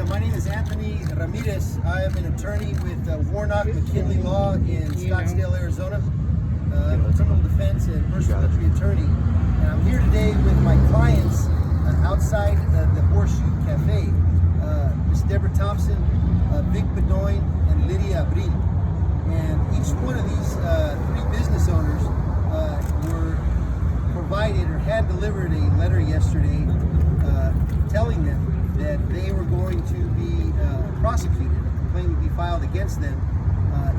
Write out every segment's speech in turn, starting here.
My name is Anthony Ramirez. I am an attorney with Warnock McKinley Law in Scottsdale, Arizona. I'm a criminal defense and personal injury attorney. And I'm here today with my clients outside the Horseshoe Cafe, Ms. Deborah Thompson, Vic Bedoin, and Lydia Abril. And each one of these three business owners were provided or had delivered a letter yesterday telling them that they were going to be prosecuted. A complaint would be filed against them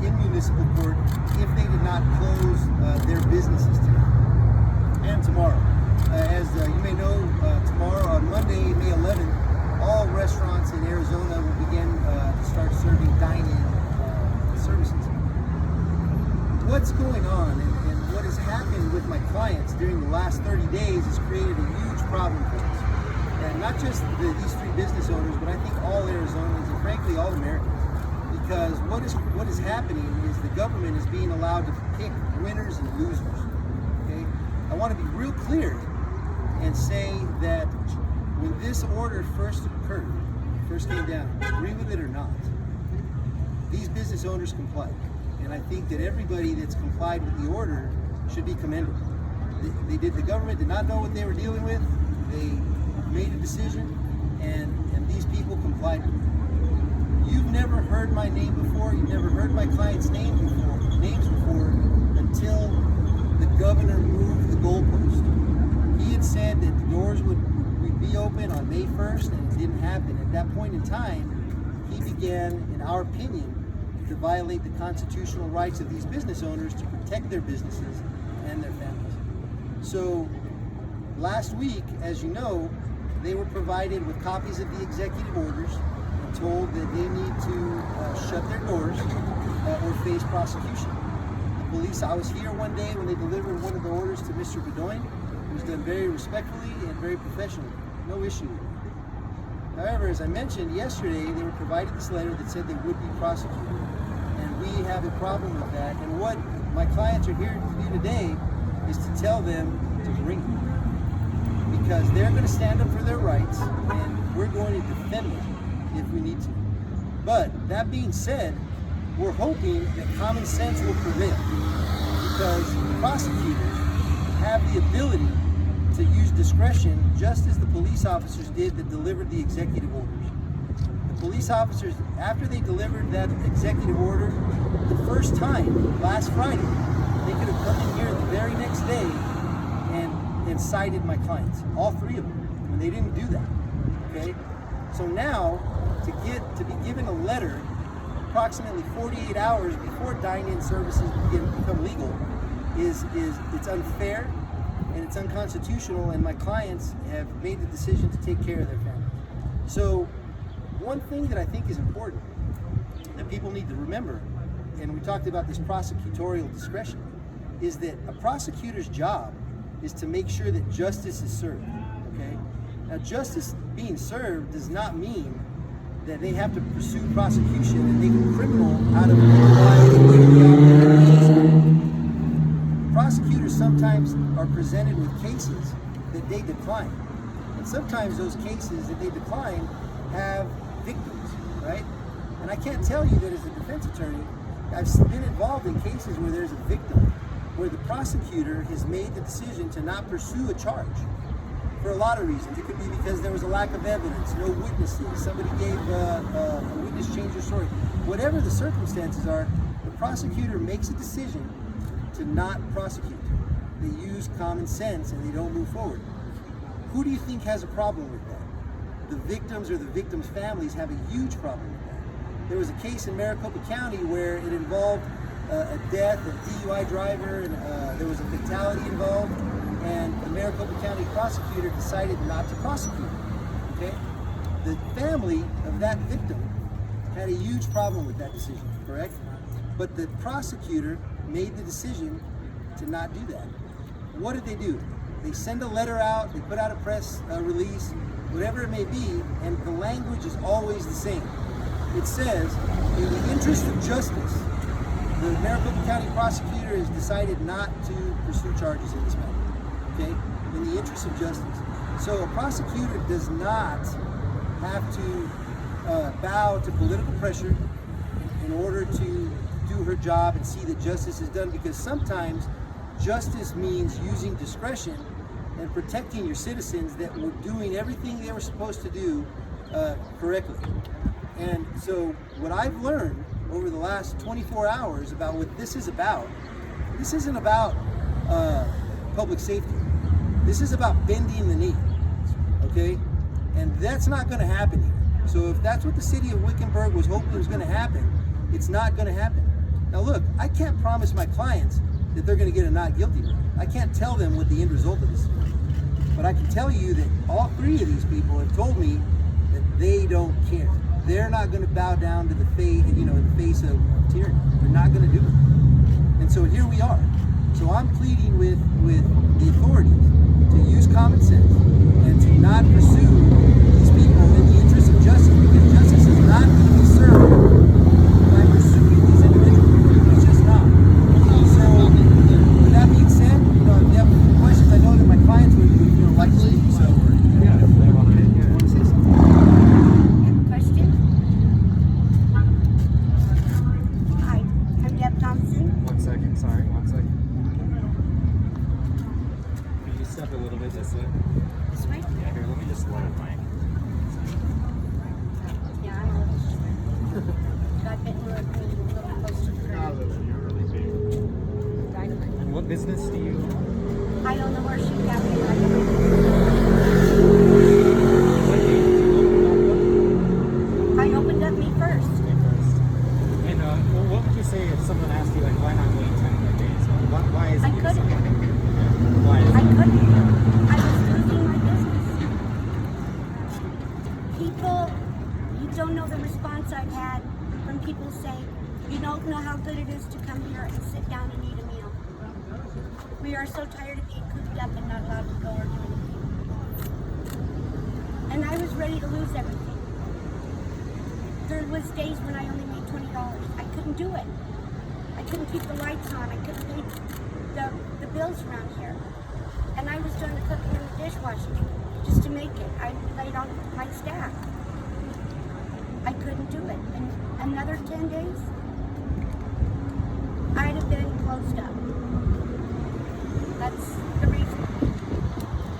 in municipal court if they did not close their businesses today and tomorrow. As you may know, tomorrow on Monday, May 11th, all restaurants in Arizona will begin to start serving dine-in services. What's going on and what has happened with my clients during the last 30 days has created a huge problem for us. And not just these three business owners, but I think all Arizonans and frankly all Americans. Because what is happening is the government is being allowed to pick winners and losers. Okay? I want to be real clear and say that when this order first came down, agree with it or not, these business owners complied. And I think that everybody that's complied with the order should be commended. The government did not know what they were dealing with. They made a decision, and these people complied with it. You've never heard my name before. You've never heard my client's names before until the governor moved the goalpost. He had said that the doors would be open on May 1st, and it didn't happen. At that point in time, he began, in our opinion, to violate the constitutional rights of these business owners to protect their businesses and their families. So last week, as you know, they were provided with copies of the executive orders and told that they need to shut their doors or face prosecution. The police, I was here one day when they delivered one of the orders to Mr. Bedoin. It was done very respectfully and very professionally. No issue with it. However, as I mentioned yesterday, they were provided this letter that said they would be prosecuted. And we have a problem with that. And what my clients are here to do today is to tell them to bring it. Because they're going to stand up for their rights, and we're going to defend them if we need to. But that being said, we're hoping that common sense will prevail, because prosecutors have the ability to use discretion just as the police officers did that delivered the executive orders. The police officers, after they delivered that executive order the first time, last Friday, they could have come in here the very next day and cited my clients, all three of them, and they didn't do that. Okay, so now to be given a letter approximately 48 hours before dine-in services become legal it's unfair and it's unconstitutional, and my clients have made the decision to take care of their family. So one thing that I think is important that people need to remember, and we talked about this prosecutorial discretion, is that a prosecutor's job is to make sure that justice is served, okay? Now, justice being served does not mean that they have to pursue prosecution and make a criminal out of anybody. Prosecutors sometimes are presented with cases that they decline. And sometimes those cases that they decline have victims, right? And I can't tell you that as a defense attorney, I've been involved in cases where there's a victim, where the prosecutor has made the decision to not pursue a charge for a lot of reasons. It could be because there was a lack of evidence, no witnesses, somebody gave a witness change their story. Whatever the circumstances are, the prosecutor makes a decision to not prosecute. They use common sense and they don't move forward. Who do you think has a problem with that? The victims or the victims' families have a huge problem with that. There was a case in Maricopa County where it involved a death, a DUI driver, and there was a fatality involved, and the Maricopa County prosecutor decided not to prosecute. Okay? The family of that victim had a huge problem with that decision, correct? But the prosecutor made the decision to not do that. What did they do? They send a letter out, they put out a press release, whatever it may be, and the language is always the same. It says, in the interest of justice, the Maricopa County prosecutor has decided not to pursue charges in this matter, okay? In the interest of justice. So a prosecutor does not have to bow to political pressure in order to do her job and see that justice is done, because sometimes justice means using discretion and protecting your citizens that were doing everything they were supposed to do correctly. And so what I've learned over the last 24 hours about what this is about, this isn't about public safety. This is about bending the knee, okay? And that's not gonna happen here. So if that's what the city of Wickenburg was hoping was gonna happen, it's not gonna happen. Now look, I can't promise my clients that they're gonna get a not guilty verdict. I can't tell them what the end result of this is. But I can tell you that all three of these people have told me that they don't care. They're not gonna bow down to the face, in the face of tyranny. They're not gonna do it. And so here we are. So I'm pleading with the authorities to use common sense and to not pursue these people in the interest of justice, because justice is not going to be served by pursuing these individuals. It's just not. So with that being said, if you have questions, I know that my clients would like to speak. So Yeah, if they want to say something. Question? Hi, I'm Deb Thompson. 1 second, sorry, 1 second. Can you step a little bit this way? This way? Yeah, here, let me just lower the mic. Yeah, I'm a little short. Got bit more a little close to the ground. You're really big. Diamond. And what business do you own? I own the Horseshoe Cafe. What date did you open I opened up me first. up first? And what would you say if someone asked you, like, why not wait 10 more days? Why is it I you couldn't. decided? Why is I it? couldn't. I was losing my business. People, you don't know the response I've had from people saying, you don't know how good it is to come here and sit down and eat a meal. We are so tired of being cooped up and not allowed to go or do anything. And I was ready to lose everything. There was days when I only made $20. I couldn't do it. I couldn't keep the lights on. I couldn't pay the bills around here. And I was doing the cooking and the dishwashing just to make it. I laid on my staff. I couldn't do it. And another 10 days, I'd have been closed up. That's the reason.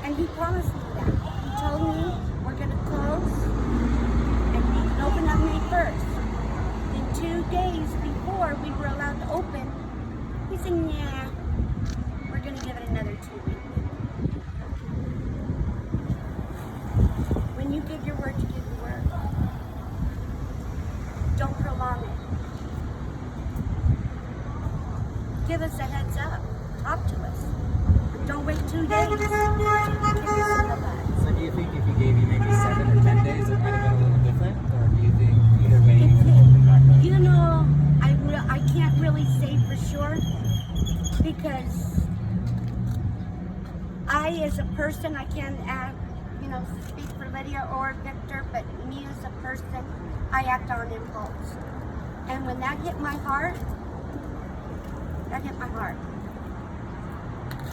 And he promised me that. He told me we're going to close and we can open up May 1st. Then 2 days before we were allowed to open, he said, nah, we're going to give it another 2 weeks. When you give your word, you give your word. Don't prolong it. Give us a heads up. Talk to us. Don't wait 2 days. So do you think if he gave you maybe 7 or 10 days, it might have been a little different? Or do you think either way you can open back up? You know, I can't really say for sure, because I, as a person, I can't speak for Lydia or Victor, but me as a person, I act on impulse. And when that hit my heart,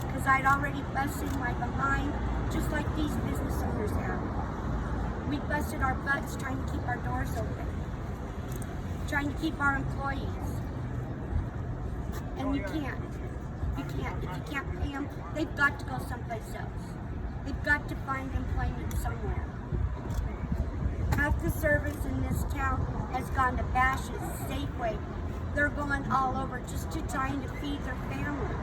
because I'd already busted my behind, just like these business owners have. We busted our butts trying to keep our doors open, trying to keep our employees. And you can't. If you can't pay them, they've got to go someplace else. They've got to find employment somewhere. Half the service in this town has gone to Bash's, Safeway. They're going all over just to trying to feed their families.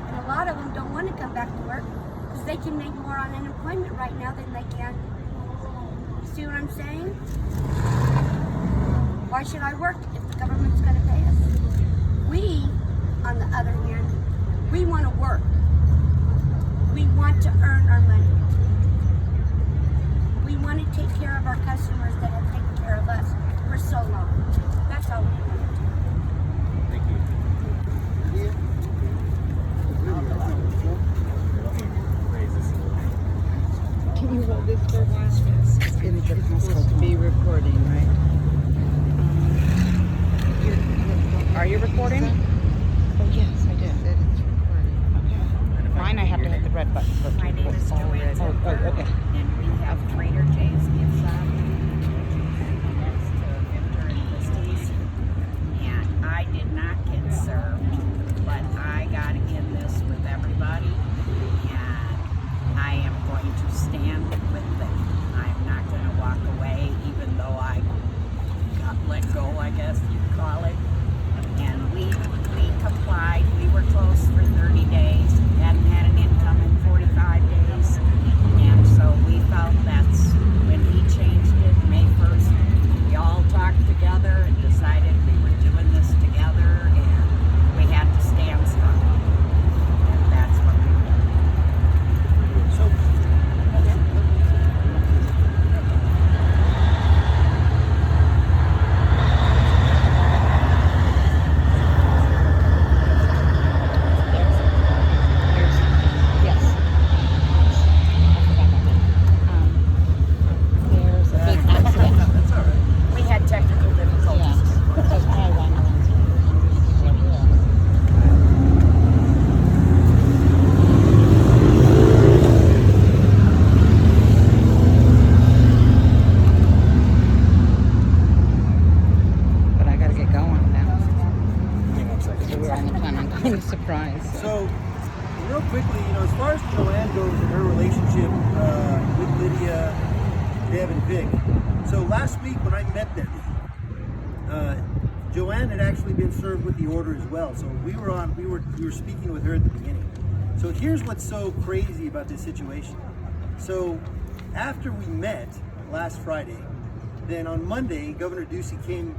And a lot of them don't want to come back to work because they can make more on unemployment right now than they can. You see what I'm saying? Why should I work if the government's going to pay us? We, on the other hand, we want to work. We want to earn our money. We want to take care of our customers that have taken care of us for so long. That's all we want to do. Thank you. Raise this a little bit. Can you hold this for a while? It's supposed to be recording, right? Are you recording? Oh, yes, I did. It's recording. And if I mine, I have to hit the red button. But My name is Joanne. Oh, okay. And we have Trader Joe's gift shop next to Victor and Christie's. And I did not get served, but I got in this with everybody. And I am going to stand with them. I'm not going to walk away, even though I got let go, I guess you'd call it. And we complied. We were closed for 30 days. Hadn't had an income in 45 days. And so we felt that's when he changed it, May 1st. We all talked together and decided we were doing this together and we had to stand strong. And that's what we did. So, Yes. There's a big accident. that's all right. We had technical difficulties. Yeah. Because my one was but I gotta get going now. We're on the plan on going to surprise. So, real quickly, as far as Joanne goes and her relationship with Lydia, Deb, and Vic. So last week when I met them, Joanne had actually been served with the order as well. So we were speaking with her at the beginning. So here's what's so crazy about this situation. So after we met last Friday, then on Monday, Governor Ducey came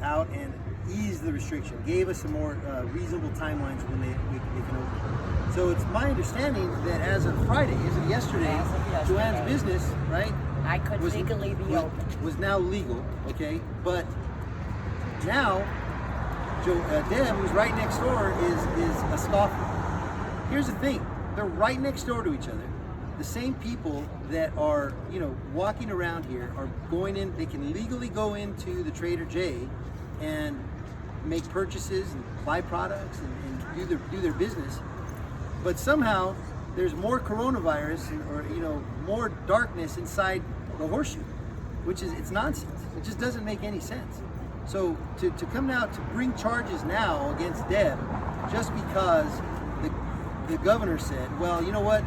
out and eased the restriction, gave us some more reasonable timelines when we can open. So it's my understanding that as of Friday, as of yesterday, Joanne's business, right, I could legally be open. was now legal, okay? But now, Deb, who's right next door, is a scoffer. Here's the thing: they're right next door to each other. The same people that are, walking around here are going in. They can legally go into the Trader J and make purchases and buy products and do their business. But somehow there's more coronavirus or more darkness inside the Horseshoe, which is it's nonsense. It just doesn't make any sense. So to come now to bring charges now against Deb just because the governor said, well, you know what?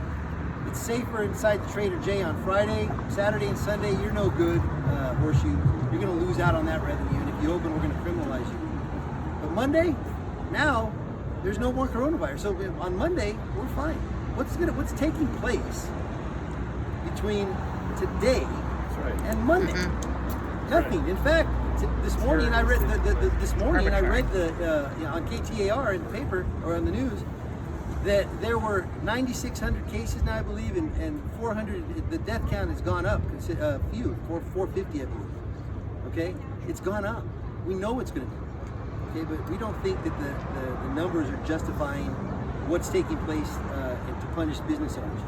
It's safer inside the Trader J on Friday, Saturday, and Sunday. You're no good, Horseshoe. You're going to lose out on that revenue, and if you open, we're going to criminalize you. But Monday, now there's no more coronavirus. So on Monday, we're fine. What's taking place between today and Monday? Nothing. In fact, this morning I read on KTAR in the paper or on the news that there were 9,600 cases now, I believe, and 400. The death count has gone up. 450, I believe. Okay, it's gone up. We know it's going to do. Okay, but we don't think that the numbers are justifying what's taking place and to punish business owners.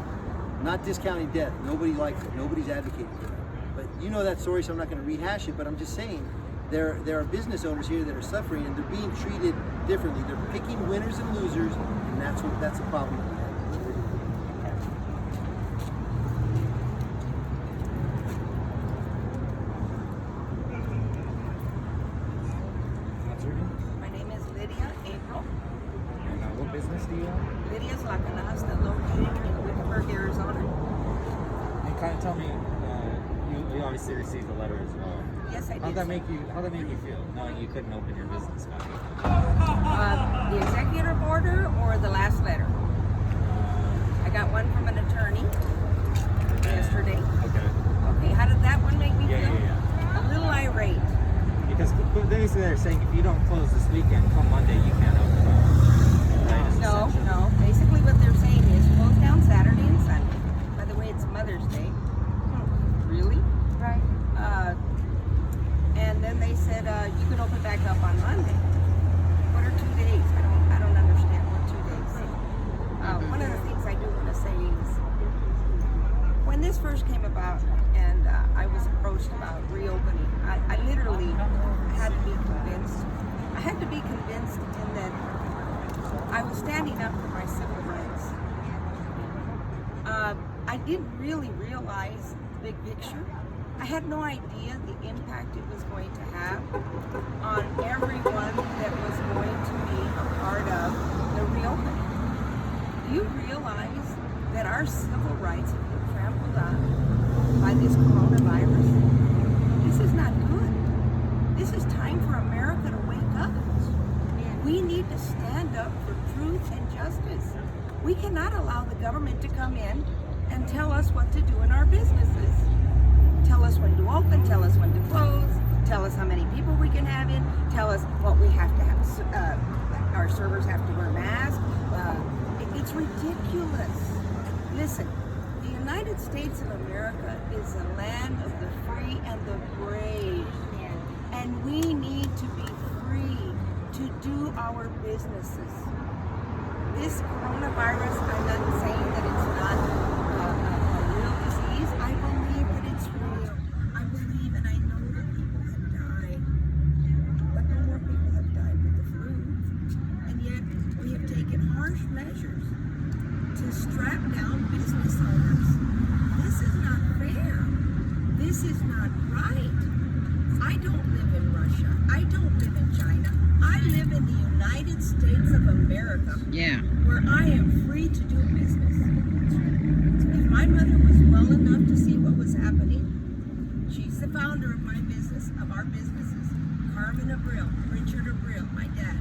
Not discounting death. Nobody likes it. Nobody's advocating for that. But you know that story, so I'm not going to rehash it. But I'm just saying there are business owners here that are suffering and they're being treated differently. They're picking winners and losers, and that's a problem that we have. What's your name? My name is Lydia April. And what business do you own? Lydia's La Canasta, located in Wickenburg, Arizona. And kind of tell me, you obviously received the letter as well. Yes, I did. How'd that make you feel, knowing you couldn't open your business back? The executive order or the last letter? I got one from an attorney yesterday. Okay. Okay, how did that one make me Yeah, feel? yeah, A little irate. Because basically they're saying if you don't close this weekend, come Monday you can't open up. Right, is essentially- No. Basically what they're saying is close down Saturday and Sunday. By the way, it's Mother's Day. Really? Right. And then they said you can open back up on Monday. What are 2 days? I don't understand what 2 days. One of the things I do want to say is when this first came about and I was approached about reopening, I literally had to be convinced. I had to be convinced in that I was standing up for my civil rights. I didn't really realize the big picture. I had no idea the impact it was going to have on everyone that was going to be a part of the reopening. Do you realize that our civil rights have been trampled on by this coronavirus? This is not good. This is time for America to wake up. We need to stand up for truth and justice. We cannot allow the government to come in and tell us what to do in our businesses. Tell us when to open, tell us when to close, tell us how many people we can have in, tell us what we have to have, our servers have to wear masks. It's ridiculous. Listen, the United States of America is a land of the free and the brave. And we need to be free to do our businesses. This coronavirus, I'm not saying that it's not a real disease. I believe that it's real. I believe and I know that people have died. But no more people have died with the flu. And yet we have taken harsh measures to strap down business owners. This is not fair. This is not right. I don't live in Russia. I don't live in China. I live in the United States of America. Yeah. Where I am free to do business. If my mother was well enough to see what was happening, she's the founder of my business, of our businesses, Carmen Abril, Richard Abril, my dad.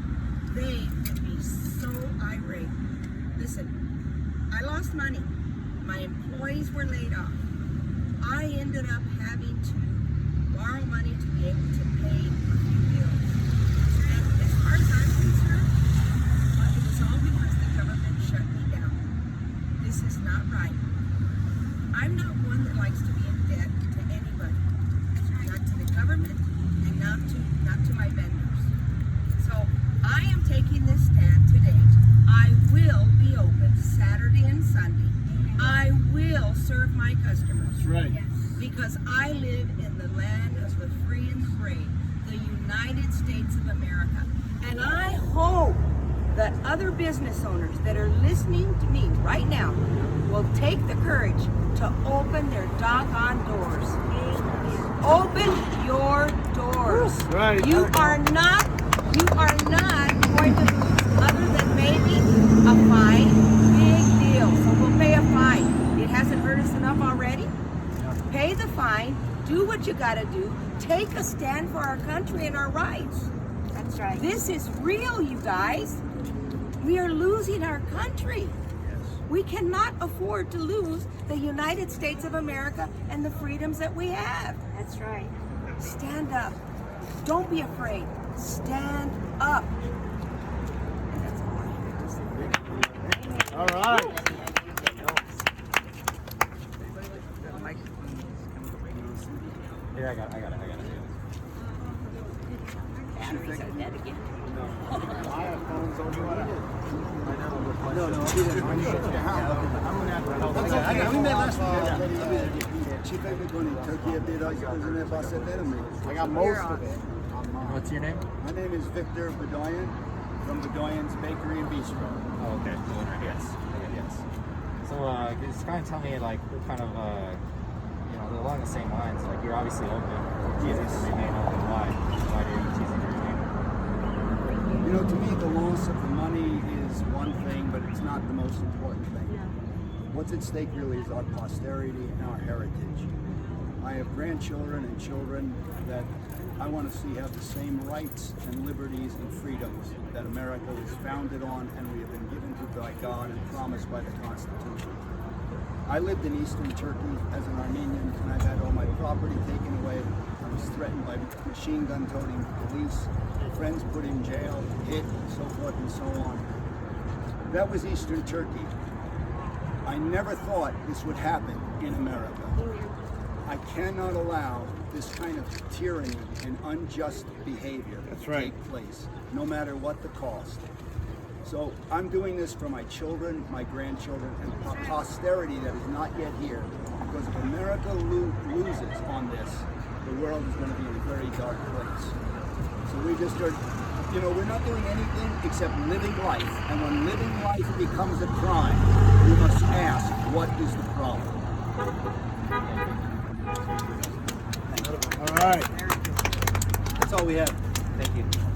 They would be so irate. Listen, I lost money. My employees were laid off. I ended up having to borrow money to be able to pay a few bills. And as far as I'm concerned, it was all because the government shut me down. This is not right. I'm not one that likes to be in debt to anybody. Not to the government and not to my vendors. So I am taking this stand today. I will be open Saturday and Sunday. I will serve my customers. That's right. Because I live in the land of the free and the brave, the United States of America. And I hope that other business owners that are listening to me right now will take the courage to open their doggone doors. Open your doors. Right. You are not going to lose other than maybe a fine. Big deal. So we'll pay a fine. It hasn't hurt us enough already. Pay the fine, do what you gotta do, take a stand for our country and our rights. That's right. This is real, you guys. We are losing our country. We cannot afford to lose the United States of America and the freedoms that we have. That's right. Stand up. Don't be afraid. Stand up. And that's all I have to say. All right. Here, I got it. Batteries are dead again. We met last week. Chief Egg Turkey up there, I got most of it. What's your name? My name is Victor Bedoyan from Bedoyan's Bakery and Bistro. Oh, okay. The owner, yes. So, just kind of tell me, like, what kind of, along the same lines, like, you're obviously open, choosing to remain open. Why are you choosing to remain open? You know, to me, the loss of the money is one thing, but it's not the most important thing. What's at stake really is our posterity and our heritage. I have grandchildren and children that I want to see have the same rights and liberties and freedoms that America was founded on and we have been given to by God and promised by the Constitution. I lived in Eastern Turkey as an Armenian, and I've had all my property taken away. I was threatened by machine gun toting police, friends put in jail, hit, and so forth and so on. That was Eastern Turkey. I never thought this would happen in America. I cannot allow this kind of tyranny and unjust behavior to take place, no matter what the cost. So I'm doing this for my children, my grandchildren, and posterity that is not yet here. Because if America loses on this, the world is going to be in a very dark place. So we just are, we're not doing anything except living life. And when living life becomes a crime, we must ask, what is the problem? All right. That's all we have. Thank you.